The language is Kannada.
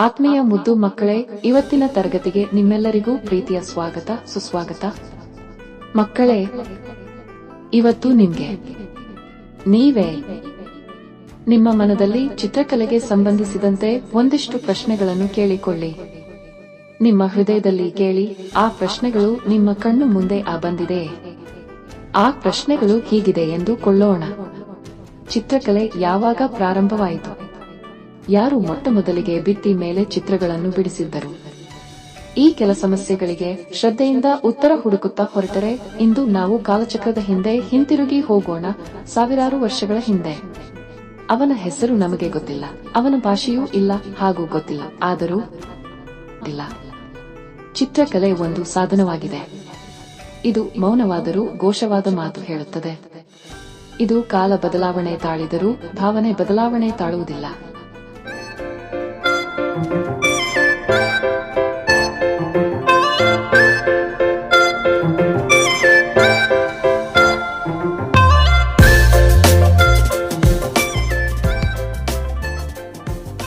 ಆತ್ಮೀಯ ಮುದ್ದು ಮಕ್ಕಳೇ, ಇವತ್ತಿನ ತರಗತಿಗೆ ನಿಮ್ಮೆಲ್ಲರಿಗೂ ಪ್ರೀತಿಯ ಸ್ವಾಗತ ಸುಸ್ವಾಗತ. ಮಕ್ಕಳೇ, ಇವತ್ತು ನೀವೇ ನಿಮ್ಮ ಮನದಲ್ಲಿ ಚಿತ್ರಕಲೆಗೆ ಸಂಬಂಧಿಸಿದಂತೆ ಒಂದಿಷ್ಟು ಪ್ರಶ್ನೆಗಳನ್ನು ಕೇಳಿಕೊಳ್ಳಿ. ನಿಮ್ಮ ಹೃದಯದಲ್ಲಿ ಕೇಳಿ. ಆ ಪ್ರಶ್ನೆಗಳು ನಿಮ್ಮ ಕಣ್ಣು ಮುಂದೆ ಬಂದಿದೆ. ಆ ಪ್ರಶ್ನೆಗಳು ಹೀಗಿದೆ ಎಂದುಕೊಳ್ಳೋಣ. ಚಿತ್ರಕಲೆ ಯಾವಾಗ ಪ್ರಾರಂಭವಾಯಿತು? ಯಾರು ಮೊಟ್ಟಮೊದಲಿಗೆ ಭಿತ್ತಿ ಮೇಲೆ ಚಿತ್ರಗಳನ್ನು ಬಿಡಿಸಿದ್ದರು? ಈ ಕೆಲ ಸಮಸ್ಯೆಗಳಿಗೆ ಶ್ರದ್ಧೆಯಿಂದ ಉತ್ತರ ಹುಡುಕುತ್ತಾ ಹೊರಟರೆ ಇಂದು ನಾವು ಕಾಲಚಕ್ರದ ಹಿಂದೆ ಹಿಂತಿರುಗಿ ಹೋಗೋಣ, ಸಾವಿರಾರು ವರ್ಷಗಳ ಹಿಂದೆ. ಅವನ ಹೆಸರು ನಮಗೆ ಗೊತ್ತಿಲ್ಲ, ಅವನ ಭಾಷೆಯೂ ಇಲ್ಲ, ಹಾಗೂ ಗೊತ್ತಿಲ್ಲ. ಆದರೂ ಚಿತ್ರಕಲೆ ಒಂದು ಸಾಧನವಾಗಿದೆ. ಇದು ಮೌನವಾದರೂ ಘೋಷವಾದ ಮಾತು ಹೇಳುತ್ತದೆ. ಇದು ಕಾಲ ಬದಲಾವಣೆ ತಾಳಿದರೂ ಭಾವನೆ ಬದಲಾವಣೆ ತಾಳುವುದಿಲ್ಲ.